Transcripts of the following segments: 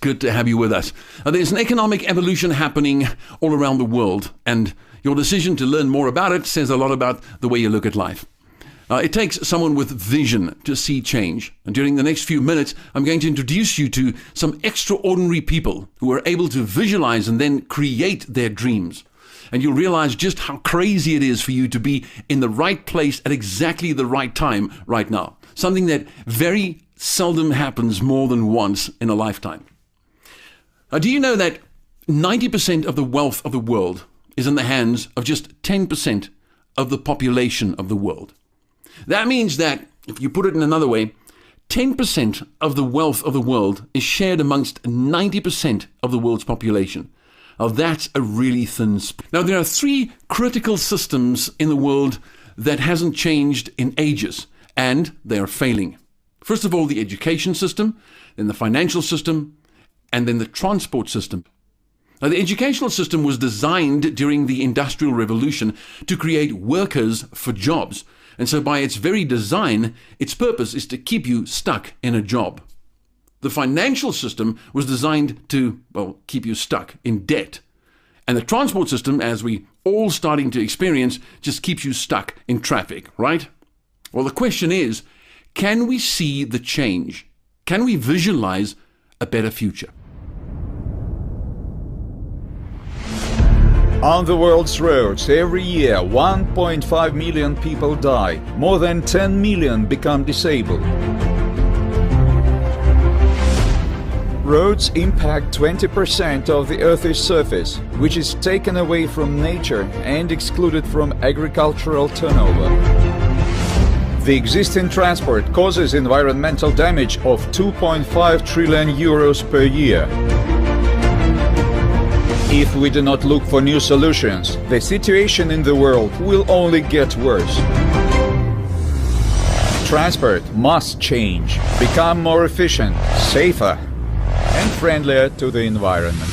good to have you with us. There's an economic evolution happening all around the world, and your decision to learn more about it says a lot about the way you look at life. It takes someone with vision to see change. And during the next few minutes, I'm going to introduce you to some extraordinary people who are able to visualize and then create their dreams. And you'll realize just how crazy it is for you to be in the right place at exactly the right time right now. Something that very seldom happens more than once in a lifetime. Do you know that 90% of the wealth of the world is in the hands of just 10% of the population of the world? That means that, if you put it in another way, 10% of the wealth of the world is shared amongst 90% of the world's population. Now that's a really thin spot. Now there are three critical systems in the world that hasn't changed in ages, and they are failing. First of all, the education system, then the financial system, and then the transport system. Now, the educational system was designed during the Industrial Revolution to create workers for jobs. And so by its very design, its purpose is to keep you stuck in a job. The financial system was designed to, keep you stuck in debt. And the transport system, as we all starting to experience, just keeps you stuck in traffic, right? Well, the question is, can we see the change? Can we visualize a better future? On the world's roads, every year 1.5 million people die. More than 10 million become disabled. Roads impact 20% of the Earth's surface, which is taken away from nature and excluded from agricultural turnover. The existing transport causes environmental damage of 2.5 trillion euros per year. If we do not look for new solutions, the situation in the world will only get worse. Transport must change, become more efficient, safer, and friendlier to the environment.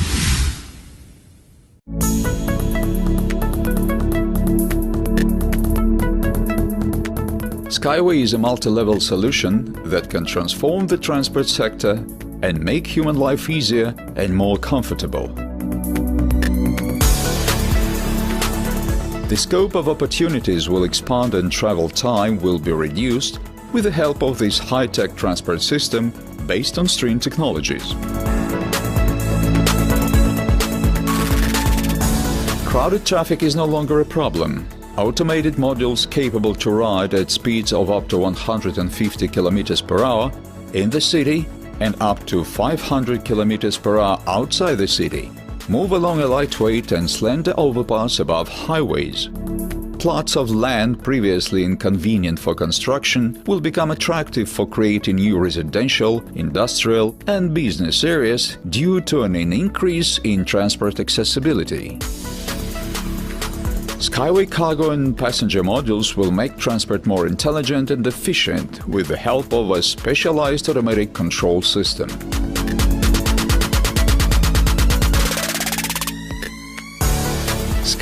Skyway is a multi-level solution that can transform the transport sector and make human life easier and more comfortable. The scope of opportunities will expand and travel time will be reduced with the help of this high-tech transport system based on stream technologies. Crowded traffic is no longer a problem. Automated modules capable to ride at speeds of up to 150 km per hour in the city and up to 500 km per hour outside the city move along a lightweight and slender overpass above highways. Plots of land previously inconvenient for construction will become attractive for creating new residential, industrial and business areas due to an increase in transport accessibility. Skyway cargo and passenger modules will make transport more intelligent and efficient with the help of a specialized automatic control system.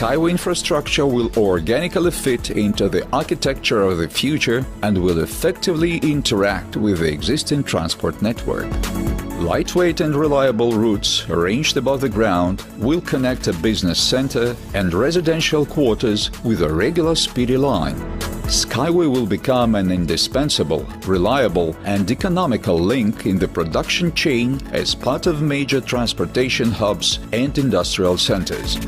Skyway infrastructure will organically fit into the architecture of the future and will effectively interact with the existing transport network. Lightweight and reliable routes arranged above the ground will connect a business center and residential quarters with a regular speedy line. Skyway will become an indispensable, reliable and economical link in the production chain as part of major transportation hubs and industrial centers.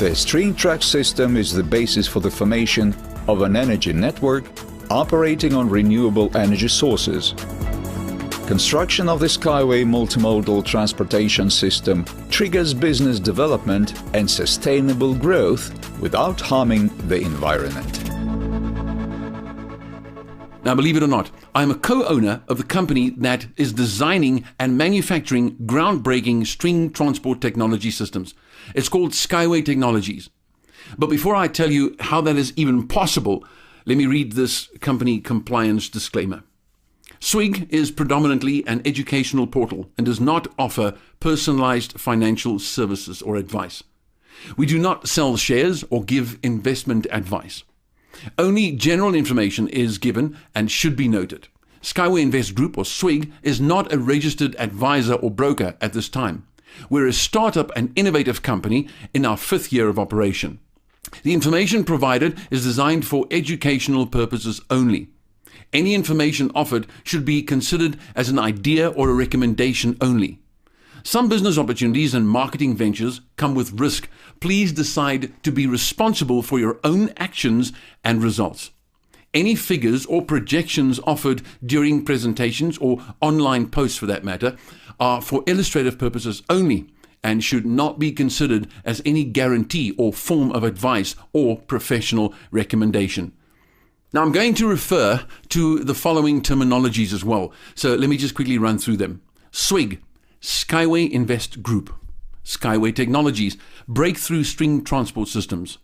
The Stream Track system is the basis for the formation of an energy network operating on renewable energy sources. Construction of the Skyway multimodal transportation system triggers business development and sustainable growth without harming the environment. Now, believe it or not, I'm a co-owner of the company that is designing and manufacturing groundbreaking string transport technology systems. It's called Skyway Technologies. But before I tell you how that is even possible, let me read this company compliance disclaimer. SWIG is predominantly an educational portal and does not offer personalized financial services or advice. We do not sell shares or give investment advice. Only general information is given and should be noted. Skyway Invest Group, or SWIG, is not a registered advisor or broker at this time. We're a startup and innovative company in our 5th year of operation. The information provided is designed for educational purposes only. Any information offered should be considered as an idea or a recommendation only. Some business opportunities and marketing ventures come with risk. Please decide to be responsible for your own actions and results. Any figures or projections offered during presentations or online posts for that matter are for illustrative purposes only and should not be considered as any guarantee or form of advice or professional recommendation. Now I'm going to refer to the following terminologies as well. So let me just quickly run through them. SWIG, Skyway Invest Group. Skyway Technologies, Breakthrough String Transport Systems.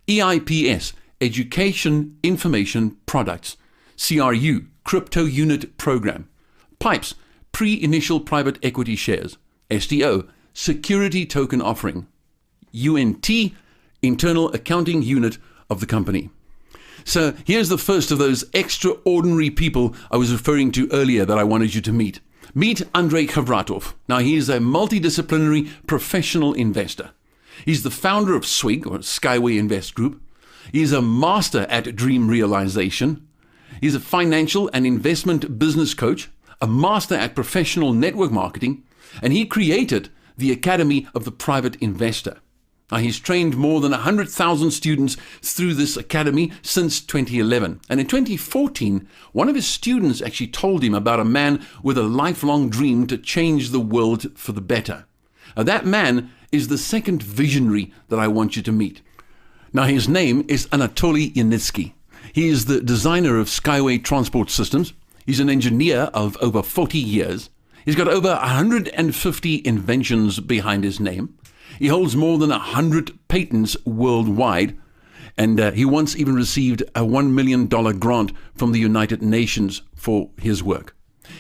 EIPS, Education Information Products. CRU, Crypto Unit Program. PIPES, Pre-Initial Private Equity Shares. STO, Security Token Offering. UNT, Internal Accounting Unit of the company. So here's the first of those extraordinary people I was referring to earlier that I wanted you to meet. Meet Andrei Khavratov. Now he is a multidisciplinary professional investor. He's the founder of SWIG, or Skyway Invest Group. He's a master at dream realization. He's a financial and investment business coach, a master at professional network marketing, and he created the Academy of the Private Investor. Now, he's trained more than 100,000 students through this academy since 2011. And in 2014, one of his students actually told him about a man with a lifelong dream to change the world for the better. Now, that man is the second visionary that I want you to meet. Now, his name is Anatoly Yanitsky. He is the designer of Skyway Transport Systems. He's an engineer of over 40 years. He's got over 150 inventions behind his name. He holds more than 100 patents worldwide. And he once even received a $1 million grant from the United Nations for his work.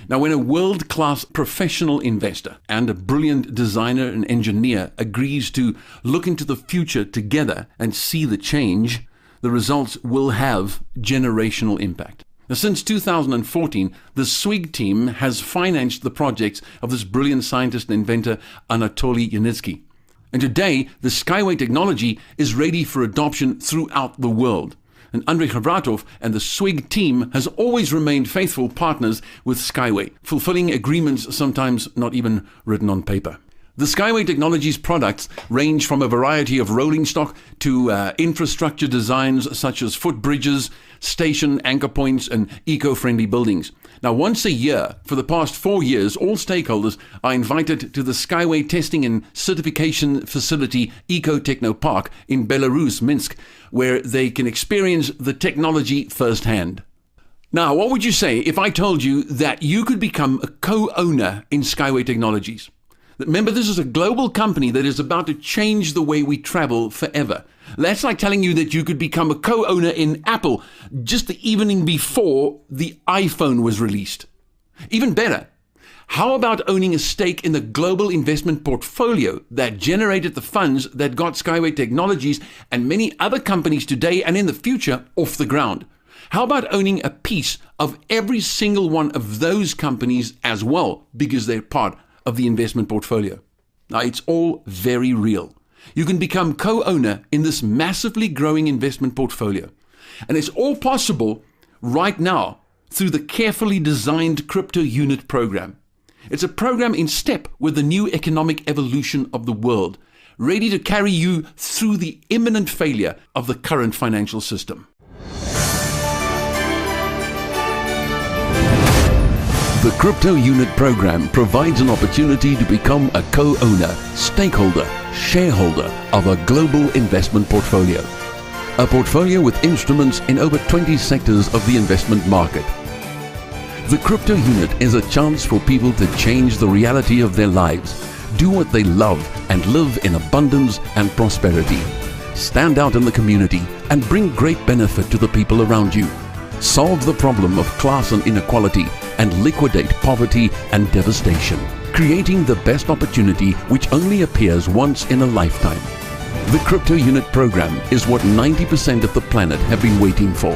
Now, when a world-class professional investor and a brilliant designer and engineer agrees to look into the future together and see the change, the results will have generational impact. Now, since 2014, the SWIG team has financed the projects of this brilliant scientist and inventor, Anatoly Yanitsky. And today, the Skyway technology is ready for adoption throughout the world. And Andrei Khavratov and the SWIG team has always remained faithful partners with Skyway, fulfilling agreements sometimes not even written on paper. The Skyway Technologies products range from a variety of rolling stock to infrastructure designs such as footbridges, station anchor points, and eco-friendly buildings. Now, once a year, for the past 4 years, all stakeholders are invited to the Skyway testing and certification facility Eco-Techno-Park in Belarus, Minsk, where they can experience the technology firsthand. Now, what would you say if I told you that you could become a co-owner in Skyway Technologies? Remember, this is a global company that is about to change the way we travel forever. That's like telling you that you could become a co-owner in Apple just the evening before the iPhone was released. Even better, how about owning a stake in the global investment portfolio that generated the funds that got Skyway Technologies and many other companies today and in the future off the ground? How about owning a piece of every single one of those companies as well, because they're part of the investment portfolio? Now, it's all very real. You can become co-owner in this massively growing investment portfolio. And it's all possible right now through the carefully designed Crypto Unit program. It's a program in step with the new economic evolution of the world, ready to carry you through the imminent failure of the current financial system. The Crypto Unit program provides an opportunity to become a co-owner, stakeholder, shareholder of a global investment portfolio. A portfolio with instruments in over 20 sectors of the investment market. The Crypto Unit is a chance for people to change the reality of their lives, do what they love, and live in abundance and prosperity. Stand out in the community and bring great benefit to the people around you. Solve the problem of class and inequality and liquidate poverty and devastation, creating the best opportunity which only appears once in a lifetime. The Crypto Unit program is what 90% of the planet have been waiting for.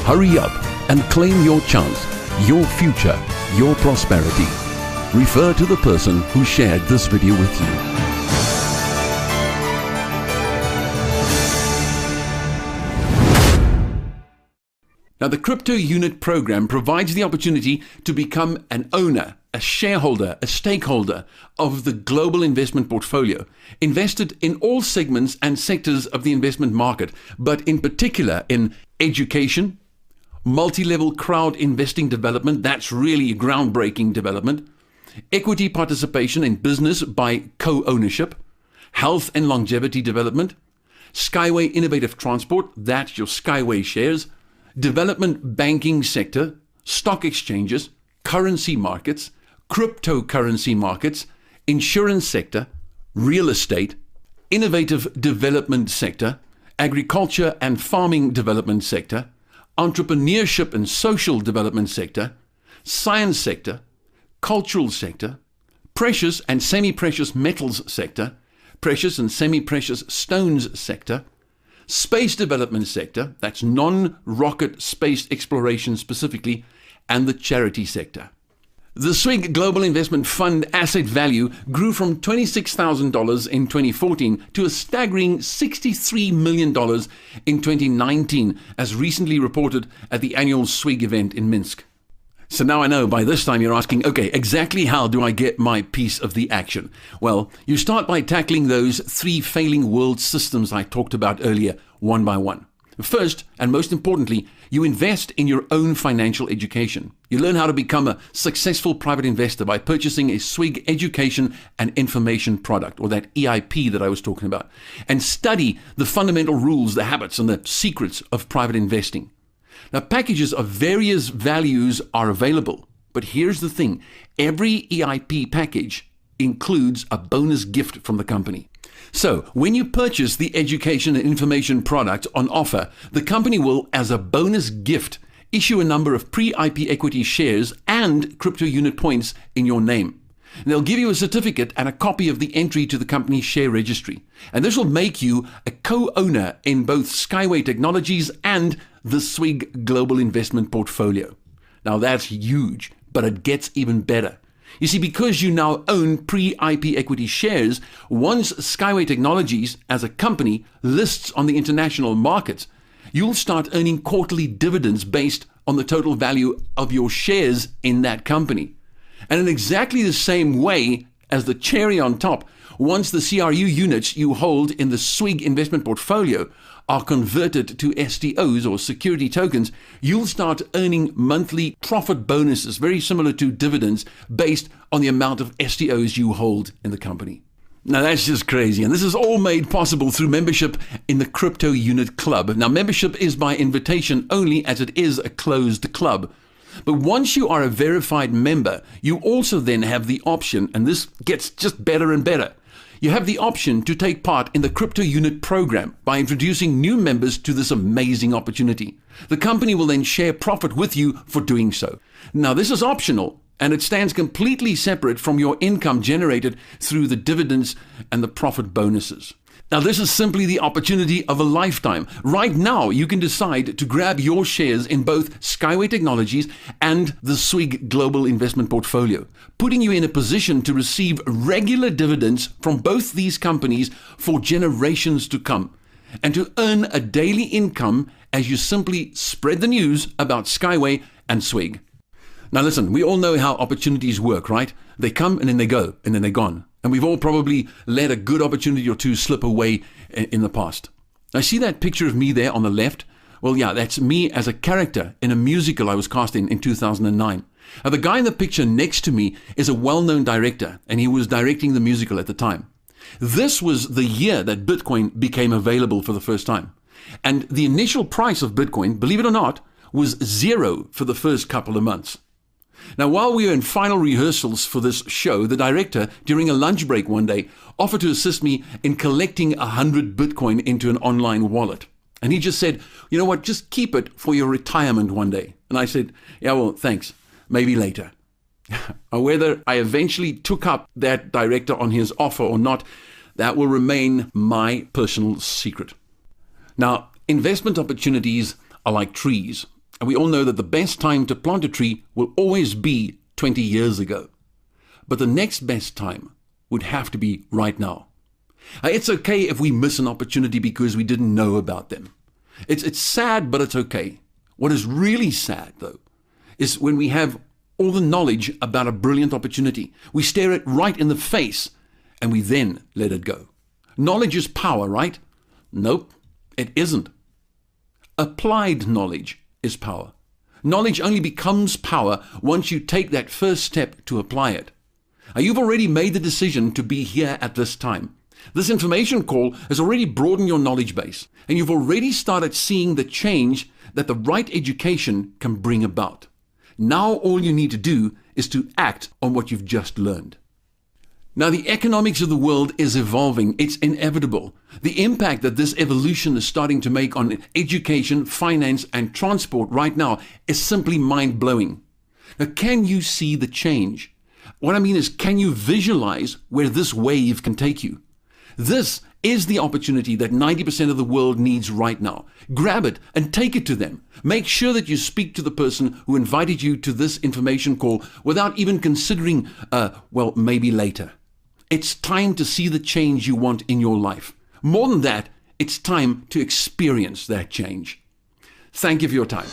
Hurry up and claim your chance Your future, your prosperity. Refer to the person who shared this video with you. Now, the Crypto Unit program provides the opportunity to become an owner, a shareholder, a stakeholder of the global investment portfolio, invested in all segments and sectors of the investment market, but in particular in education, multi-level crowd investing development, that's really groundbreaking development, equity participation in business by co-ownership, health and longevity development, Skyway Innovative Transport, that's your Skyway shares, development banking sector, stock exchanges, currency markets, cryptocurrency markets, insurance sector, real estate, innovative development sector, agriculture and farming development sector, entrepreneurship and social development sector, science sector, cultural sector, precious and semi-precious metals sector, precious and semi-precious stones sector, space development sector, that's non-rocket space exploration specifically, and the charity sector. The SWIG Global Investment Fund asset value grew from $26,000 in 2014 to a staggering $63 million in 2019, as recently reported at the annual SWIG event in Minsk. So now I know by this time you're asking, okay, exactly how do I get my piece of the action? Well, you start by tackling those 3 failing world systems I talked about earlier, one by one. First, and most importantly, you invest in your own financial education. You learn how to become a successful private investor by purchasing a SWIG education and information product, or that EIP that I was talking about, and study the fundamental rules, the habits, and the secrets of private investing. Now, packages of various values are available, but here's the thing. Every EIP package includes a bonus gift from the company. So, when you purchase the education and information product on offer, the company will, as a bonus gift, issue a number of pre-IP equity shares and crypto unit points in your name. And they'll give you a certificate and a copy of the entry to the company's share registry. And this will make you a co-owner in both Skyway Technologies and the SWIG Global Investment Portfolio. Now that's huge, but it gets even better. You see, because you now own pre-IP equity shares, once Skyway Technologies as a company lists on the international markets, you'll start earning quarterly dividends based on the total value of your shares in that company. And in exactly the same way as the cherry on top, once the CRU units you hold in the SWIG investment portfolio are converted to STOs or security tokens, you'll start earning monthly profit bonuses, very similar to dividends, based on the amount of STOs you hold in the company. Now that's just crazy, and this is all made possible through membership in the Crypto Unit Club. Now membership is by invitation only, as it is a closed club. But once you are a verified member, you also then have the option, and this gets just better and better, you have the option to take part in the Crypto Unit program by introducing new members to this amazing opportunity. The company will then share profit with you for doing so. Now this is optional, and it stands completely separate from your income generated through the dividends and the profit bonuses. Now this is simply the opportunity of a lifetime. Right now you can decide to grab your shares in both Skyway Technologies and the SWIG Global Investment Portfolio, putting you in a position to receive regular dividends from both these companies for generations to come, and to earn a daily income as you simply spread the news about Skyway and SWIG. Now listen, we all know how opportunities work, right? They come and then they go and then they're gone. And we've all probably let a good opportunity or two slip away in the past. Now see that picture of me there on the left? Well, yeah, that's me as a character in a musical I was cast in 2009. Now the guy in the picture next to me is a well-known director, and he was directing the musical at the time. This was the year that Bitcoin became available for the first time. And the initial price of Bitcoin, believe it or not, was $0 for the first couple of months. Now, while we were in final rehearsals for this show, the director, during a lunch break one day, offered to assist me in collecting 100 Bitcoin into an online wallet. And he just said, you know what, just keep it for your retirement one day. And I said, yeah, well, thanks, maybe later. Whether I eventually took up that director on his offer or not, that will remain my personal secret. Now, investment opportunities are like trees. And we all know that the best time to plant a tree will always be 20 years ago. But the next best time would have to be right now. It's okay if we miss an opportunity because we didn't know about them. It's sad, but it's okay. What is really sad, though, is when we have all the knowledge about a brilliant opportunity. We stare it right in the face and we then let it go. Knowledge is power, right? Nope, it isn't. Applied knowledge is power. Knowledge only becomes power once you take that first step to apply it. Now, you've already made the decision to be here at this time. This information call has already broadened your knowledge base, and you've already started seeing the change that the right education can bring about. Now all you need to do is to act on what you've just learned. Now, the economics of the world is evolving. It's inevitable. The impact that this evolution is starting to make on education, finance, and transport right now is simply mind-blowing. Now, can you see the change? What I mean is, can you visualize where this wave can take you? This is the opportunity that 90% of the world needs right now. Grab it and take it to them. Make sure that you speak to the person who invited you to this information call without even considering, maybe later. It's time to see the change you want in your life. More than that, it's time to experience that change. Thank you for your time.